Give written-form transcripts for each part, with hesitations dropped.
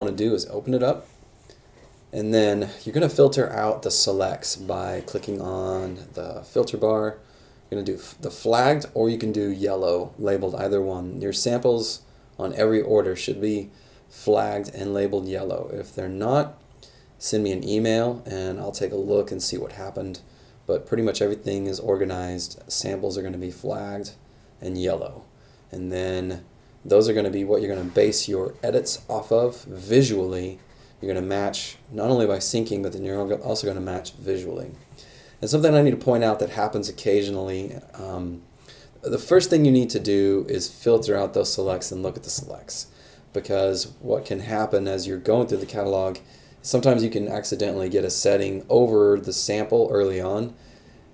want to do is open it up, and then you're going to filter out the selects by clicking on the filter bar. You're going to do the flagged, or you can do yellow, labeled, either one. Your samples on every order should be flagged and labeled yellow. If they're not, send me an email and I'll take a look and see what happened. But pretty much everything is organized. Samples are going to be flagged and yellow. And then those are going to be what you're going to base your edits off of visually. You're going to match not only by syncing, but then you're also going to match visually. And something I need to point out that happens occasionally, the first thing you need to do is filter out those selects and look at the selects. Because what can happen as you're going through the catalog, sometimes you can accidentally get a setting over the sample early on,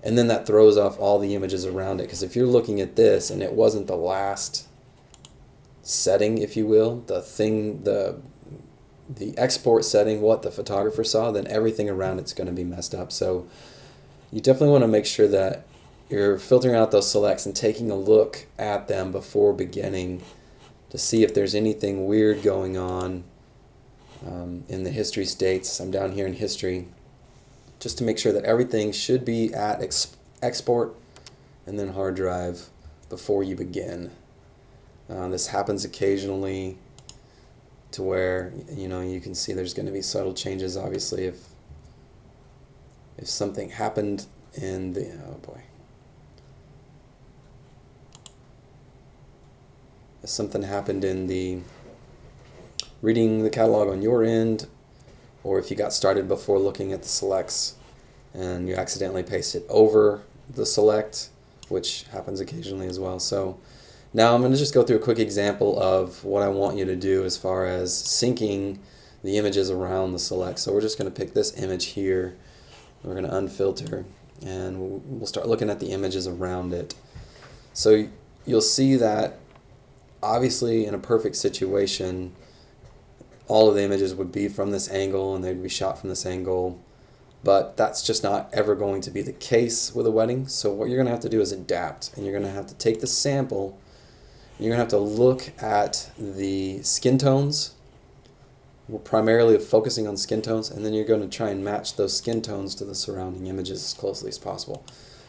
and then that throws off all the images around it. Because if you're looking at this and it wasn't the last setting, if you will, the export setting, what the photographer saw, then everything around it's going to be messed up. So you definitely want to make sure that you're filtering out those selects and taking a look at them before beginning to see if there's anything weird going on in the history states. I'm down here in history, just to make sure that everything should be at export and then hard drive before you begin. This happens occasionally to where you can see there's going to be subtle changes. Obviously, if something happened in the if something happened in the reading the catalog on your end, or if you got started before looking at the selects and you accidentally paste it over the select, which happens occasionally as well. So now I'm going to just go through a quick example of what I want you to do as far as syncing the images around the select. So we're just going to pick this image here. We're going to unfilter and we'll start looking at the images around it. So you'll see that obviously in a perfect situation, all of the images would be from this angle and they'd be shot from this angle, but that's just not ever going to be the case with a wedding. So what you're going to have to do is adapt, and you're going to have to take the sample, and you're going to have to look at the skin tones. We're primarily focusing on skin tones, and then you're going to try and match those skin tones to the surrounding images as closely as possible.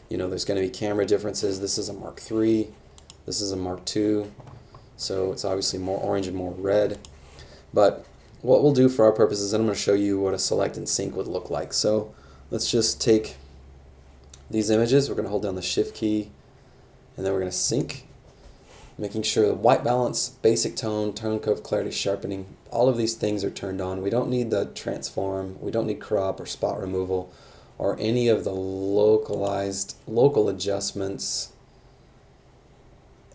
There's going to be camera differences. This is a Mark III, this is a Mark II, so it's obviously more orange and more red. But what we'll do for our purposes, and I'm going to show you what a select and sync would look like. So let's just take these images. We're going to hold down the Shift key, and then we're going to sync, making sure the white balance, basic tone, tone curve, clarity, sharpening, all of these things are turned on. We don't need the transform, we don't need crop or spot removal, or any of the local adjustments,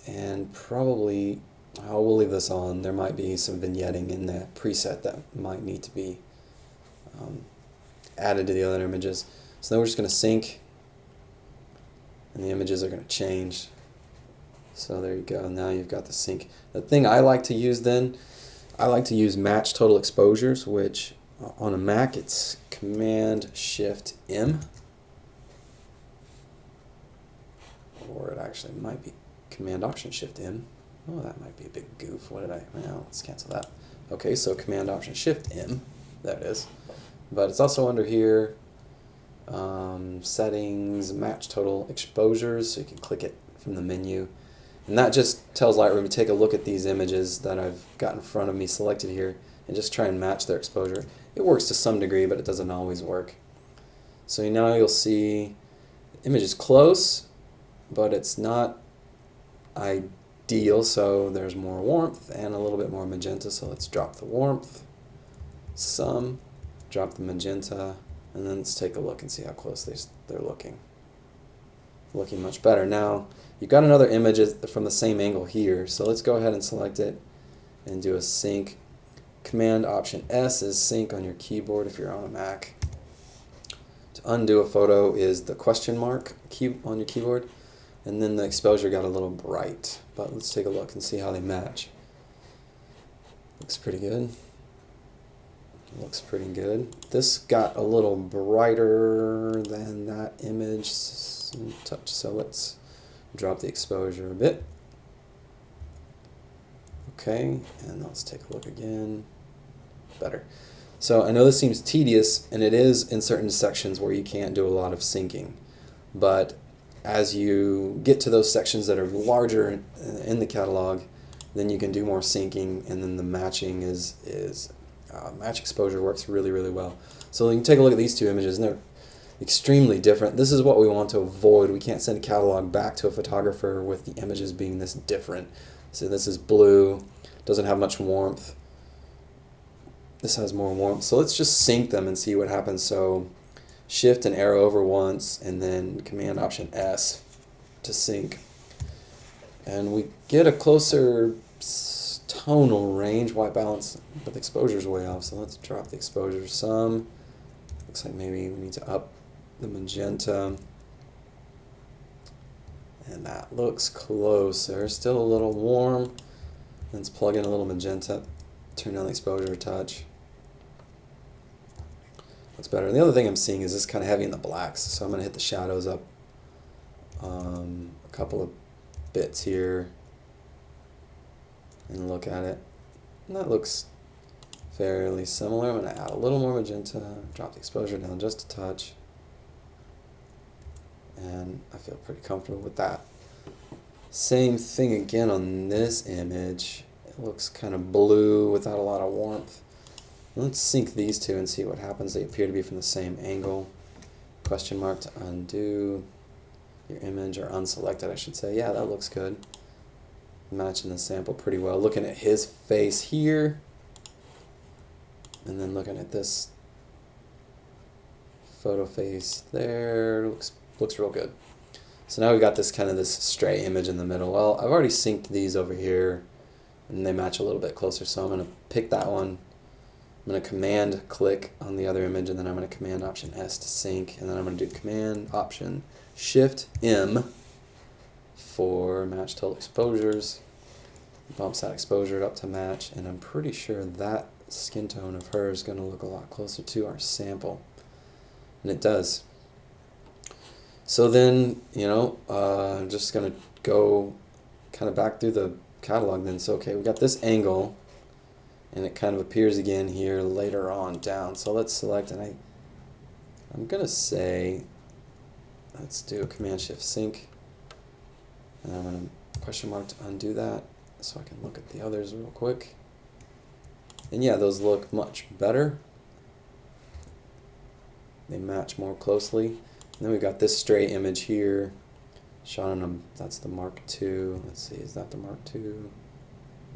and probably we'll leave this on. There might be some vignetting in that preset that might need to be added to the other images. So then we're just going to sync, and the images are going to change. So there you go. Now you've got the sync. The thing I like to use then, I like to use match total exposures, which on a Mac it's Command-Shift-M, or it actually might be Command-Option-Shift-M. Oh, that might be a big goof. What did I? Well, let's cancel that. Okay, so Command-Option-Shift-M. There it is. But it's also under here, settings, match total exposures, so you can click it from the menu. And that just tells Lightroom to take a look at these images that I've got in front of me selected here and just try and match their exposure. It works to some degree, but it doesn't always work. So now you'll see the image is close, but it's not ideal, so there's more warmth and a little bit more magenta. So let's drop the warmth some, drop the magenta, and then let's take a look and see how close they're looking. Looking much better. Now you've got another image from the same angle here, so let's go ahead and select it and do a sync. Command-Option-S is sync on your keyboard if you're on a Mac. To undo a photo is the question mark key on your keyboard. And then the exposure got a little bright, but let's take a look and see how they match. Looks pretty good. Looks pretty good. This got a little brighter than that image touch, so let's drop the exposure a bit. Okay, and let's take a look again. better. So I know this seems tedious, and it is in certain sections where you can't do a lot of syncing. But as you get to those sections that are larger in the catalog, then you can do more syncing, and then the matching match exposure works really, really well. So you can take a look at these two images, and they're extremely different. This is what we want to avoid. We can't send a catalog back to a photographer with the images being this different. So this is blue, doesn't have much warmth. This has more warmth. So let's just sync them and see what happens. So shift and arrow over once, and then Command Option S to sync. And we get a closer tonal range, white balance, but the exposure's way off. So let's drop the exposure some. Looks like maybe we need to up the magenta. And that looks closer. Still a little warm. Let's plug in a little magenta. Turn down the exposure a touch. Looks better. And the other thing I'm seeing is this kind of heavy in the blacks, so I'm going to hit the shadows up a couple of bits here and look at it. And that looks fairly similar. I'm going to add a little more magenta, drop the exposure down just a touch, and I feel pretty comfortable with that. Same thing again on this image. It looks kind of blue without a lot of warmth. Let's sync these two and see what happens. They appear to be from the same angle. Question mark to undo your image, or unselected I should say. Yeah, that looks good. Matching the sample pretty well. Looking at his face here, and then looking at this photo face there, looks real good. So now we've got this kind of this stray image in the middle. Well, I've already synced these over here, and they match a little bit closer, so I'm going to pick that one. I'm going to Command click on the other image, and then I'm going to Command Option S to sync, and then I'm going to do Command Option Shift M for match total exposures. Bumps that exposure up to match, and I'm pretty sure that skin tone of her is going to look a lot closer to our sample, and it does. So then, I'm just going to go kind of back through the catalog then. So okay, we got this angle, and it kind of appears again here later on down. So let's select, and I'm going to say, let's do a Command Shift Sync, and I'm going to question mark to undo that so I can look at the others real quick. And yeah, those look much better. They match more closely. And then we've got this stray image here shot on them. That's the Mark II. Let's see, is that the Mark II?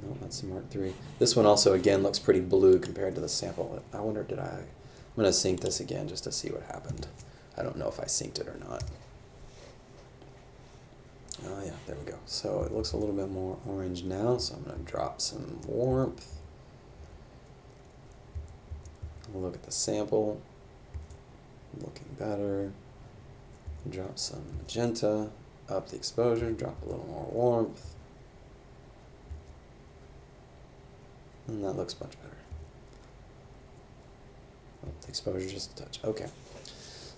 No, that's the Mark III. This one also again looks pretty blue compared to the sample. I wonder, I'm going to sync this again just to see what happened. I don't know if I synced it or not. Oh yeah, there we go. So it looks a little bit more orange now, so I'm going to drop some warmth. We'll look at the sample. Looking better. Drop some magenta, up the exposure, drop a little more warmth. And that looks much better. Up the exposure just a touch. Okay.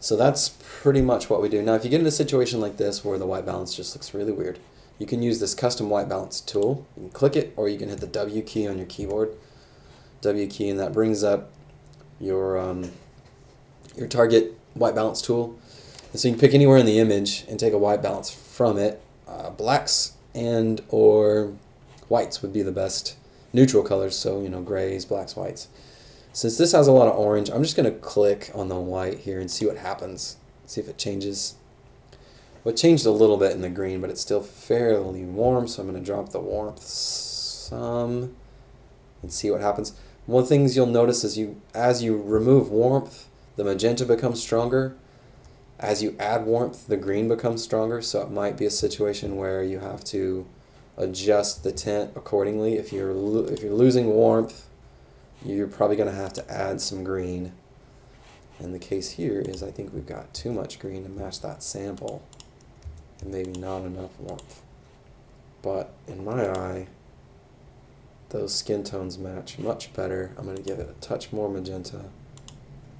So that's pretty much what we do. Now if you get in a situation like this where the white balance just looks really weird, you can use this custom white balance tool. You can click it, or you can hit the W key on your keyboard. W key, and that brings up your target white balance tool. And so you can pick anywhere in the image and take a white balance from it. Blacks and or whites would be the best neutral colors, so grays, blacks, whites. Since this has a lot of orange, I'm just going to click on the white here and see what happens. See if it changes. Well, it changed a little bit in the green, but it's still fairly warm, so I'm going to drop the warmth some and see what happens. One of the things you'll notice is as you remove warmth, the magenta becomes stronger. As you add warmth, the green becomes stronger, so it might be a situation where you have to adjust the tint accordingly. If you're losing warmth, you're probably going to have to add some green. And the case here is I think we've got too much green to match that sample, and maybe not enough warmth. But in my eye, those skin tones match much better. I'm going to give it a touch more magenta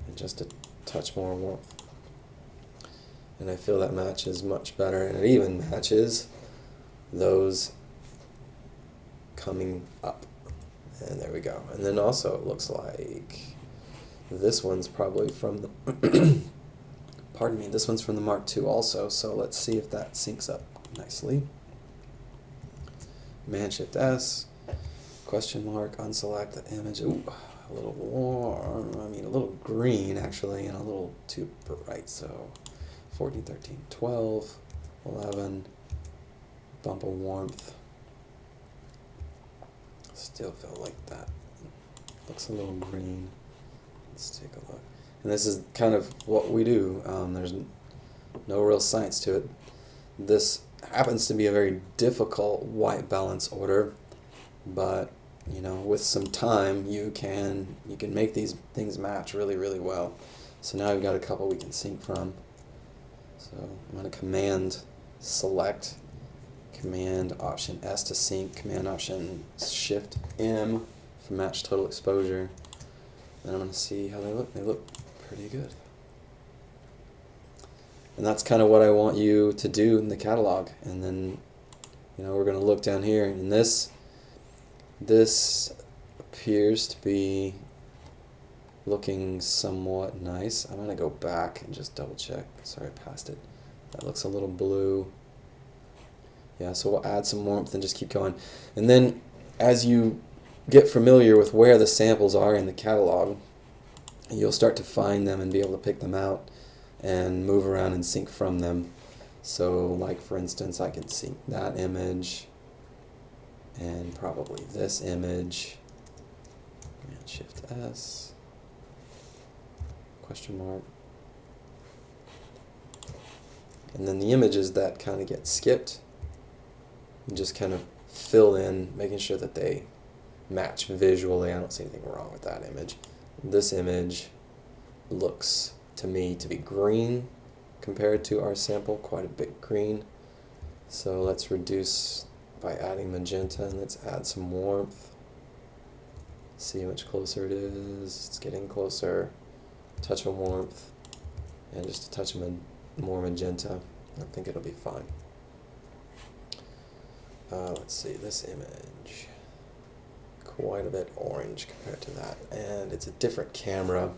and just a touch more warmth. And I feel that matches much better, and it even matches those coming up. And there we go. And then also it looks like this one's probably from the, pardon me, this one's from the Mark II also, so let's see if that syncs up nicely. Command Shift S, question mark, unselect the image. Ooh, a little warm, I mean a little green actually, and a little too bright, so 14, 13, 12, 11, bump of warmth. Still feel like that looks a little green. Let's take a look. And this is kind of what we do. There's no real science to it. This happens to be a very difficult white balance order, but you know, with some time, you can make these things match really, really well. So now we've got a couple we can sync from. So I'm going to Command Select, Command Option S to sync, Command Option Shift M for match total exposure. Then I'm going to see how they look. They look pretty good. And that's kind of what I want you to do in the catalog. And then, you know, we're going to look down here, and this appears to be looking somewhat nice. I'm going to go back and just double check. Sorry, I passed it. That looks a little blue. Yeah, so we'll add some warmth and just keep going. And then as you get familiar with where the samples are in the catalog, you'll start to find them and be able to pick them out and move around and sync from them. So like for instance, I can sync that image and probably this image, and Shift S, question mark, and then the images that kind of get skipped, and just kind of fill in, making sure that they match visually. I don't see anything wrong with that image. This image looks to me to be green compared to our sample, quite a bit green. So let's reduce by adding magenta, and let's add some warmth. See how much closer it is. It's getting closer. Touch of warmth, and just a touch of more magenta. I think it'll be fine. Let's see, this image, quite a bit orange compared to that, and it's a different camera.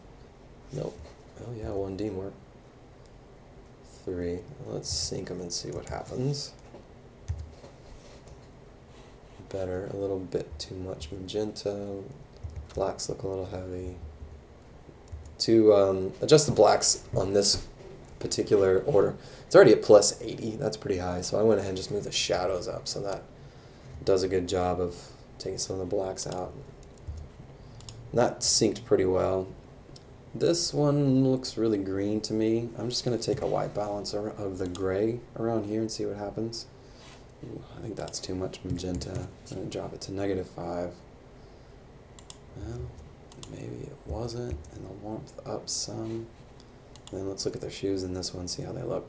Nope. Oh yeah, 1D more. 3. Let's sync them and see what happens. Better, a little bit too much magenta. Blacks look a little heavy. To adjust the blacks on this particular order, it's already at plus 80. That's pretty high, so I went ahead and just moved the shadows up, so that does a good job of taking some of the blacks out. And that synced pretty well. This one looks really green to me. I'm just going to take a white balance of the gray around here and see what happens. Ooh, I think that's too much magenta. I'm going to drop it to -5. Well, maybe it wasn't, and the warmth up some. Then let's look at their shoes in this one, see how they look.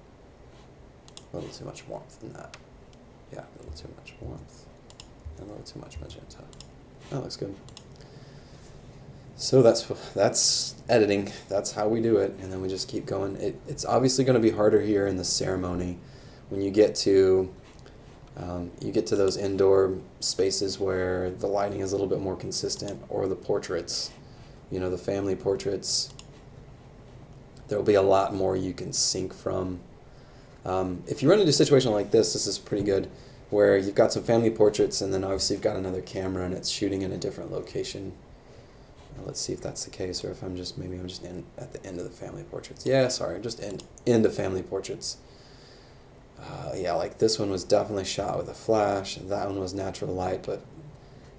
A little too much warmth in that. Yeah, a little too much warmth. And a little too much magenta. That looks good. So that's editing. That's how we do it, and then we just keep going. It's obviously going to be harder here in the ceremony when you get to those indoor spaces where the lighting is a little bit more consistent, or the portraits, you know, the family portraits. There'll be a lot more you can sync from. If you run into a situation like this is pretty good, where you've got some family portraits and then obviously you've got another camera and it's shooting in a different location. Let's see if that's the case, or if I'm just at the end of the family portraits. Yeah, sorry, just into family portraits. Yeah, like this one was definitely shot with a flash, and that one was natural light, but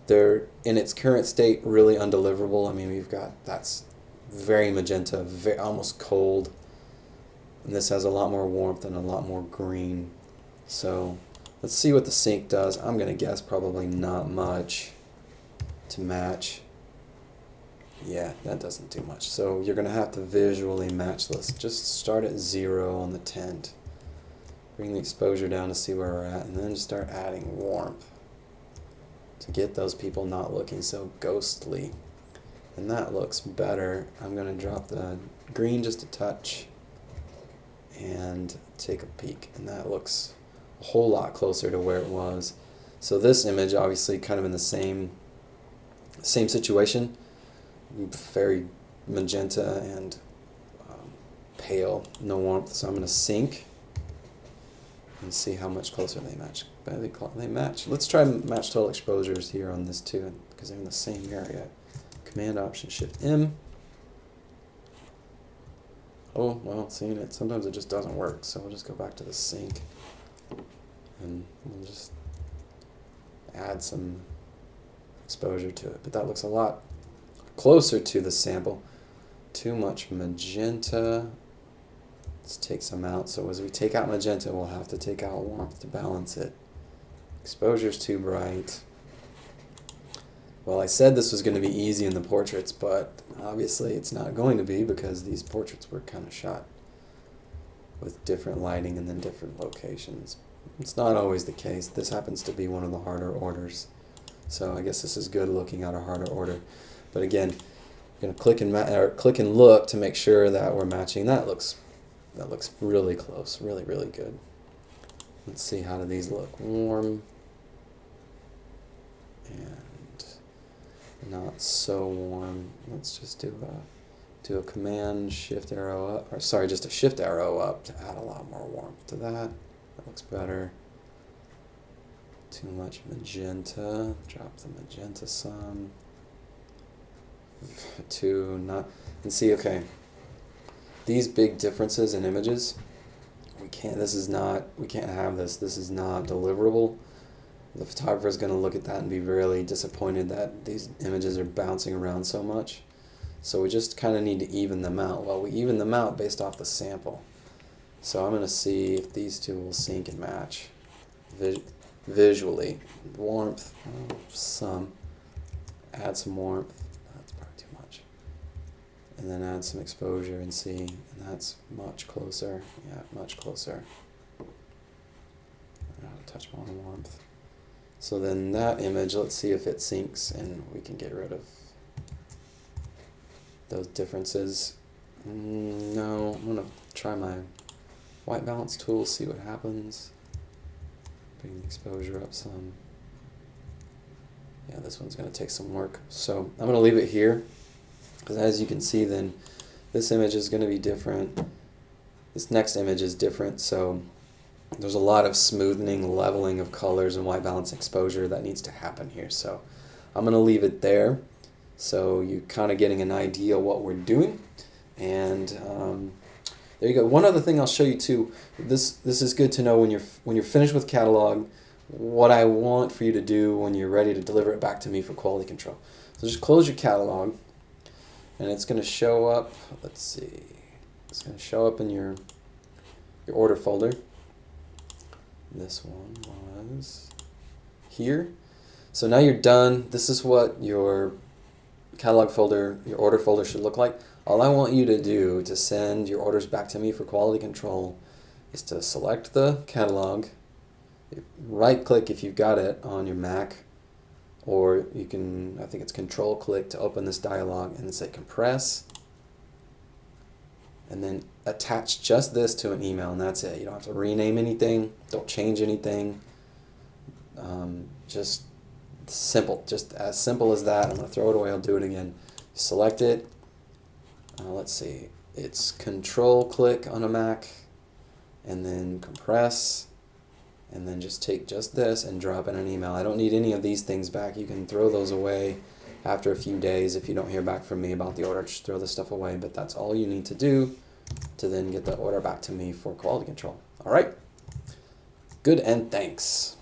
they're in its current state really undeliverable. I mean, we've got that's very magenta, almost cold, and this has a lot more warmth and a lot more green. So let's see what the sync does. I'm gonna guess probably not much to match. Yeah, that doesn't do much. So you're going to have to visually match this. Just start at 0 on the tint. Bring the exposure down to see where we're at, and then start adding warmth to get those people not looking so ghostly. And that looks better. I'm going to drop the green just a touch and take a peek. And that looks a whole lot closer to where it was. So this image, obviously kind of in the same Same situation, very magenta and pale, no warmth. So I'm going to sync and see how much closer they match. They match. Let's try match total exposures here on this too, because they're in the same area. Command Option Shift M. Oh, well, seeing it, sometimes it just doesn't work. So we'll just go back to the sync and we'll just add some exposure to it. But that looks a lot closer to the sample. Too much magenta. Let's take some out. So as we take out magenta, we'll have to take out warmth to balance it. Exposure's too bright. Well, I said this was going to be easy in the portraits, but obviously it's not going to be because these portraits were kind of shot with different lighting and then different locations. It's not always the case. This happens to be one of the harder orders. So I guess this is good looking at a harder order. But again, you're going to click and look to make sure that we're matching. That looks really close, really good. Let's see, how do these look? Warm and not so warm. Let's just do a Command Shift arrow up, or sorry, just a Shift arrow up to add a lot more warmth to that. That looks better. Too much magenta. Drop the magenta some. And see, okay, these big differences in images, we can't have this. This is not deliverable. The photographer is going to look at that and be really disappointed that these images are bouncing around so much. So we just kind of need to even them out. Well, we even them out based off the sample. So I'm going to see if these two will sync and match visually. Warmth, some. Add some warmth. That's probably too much. And then add some exposure and see. And that's much closer. Yeah, much closer. A touch more warmth. So then that image, let's see if it syncs and we can get rid of those differences. No, I'm going to try my white balance tool, see what happens. Bring the exposure up some. Yeah, this one's going to take some work. So I'm going to leave it here because as you can see then this image is going to be different. This next image is different, so there's a lot of smoothing, leveling of colors and white balance exposure that needs to happen here. So I'm going to leave it there so you're kind of getting an idea what we're doing. And there you go. One other thing I'll show you too. This is good to know when you're finished with catalog. What I want for you to do when you're ready to deliver it back to me for quality control. So just close your catalog, and it's going to show up. Let's see. It's going to show up in your order folder. This one was here. So now you're done. This is what your catalog folder, your order folder should look like. All I want you to do to send your orders back to me for quality control is to select the catalog, right click if you've got it on your Mac, or you can, I think it's Control click to open this dialog and say compress, and then attach just this to an email, and that's it. You don't have to rename anything, don't change anything. Just simple, just as simple as that. I'm going to throw it away, I'll do it again. Select it. Let's see, it's Control click on a Mac, and then compress, and then just take just this and drop in an email. I don't need any of these things back. You can throw those away after a few days if you don't hear back from me about the order. Just throw this stuff away, but that's all you need to do to then get the order back to me for quality control. All right, good, and thanks.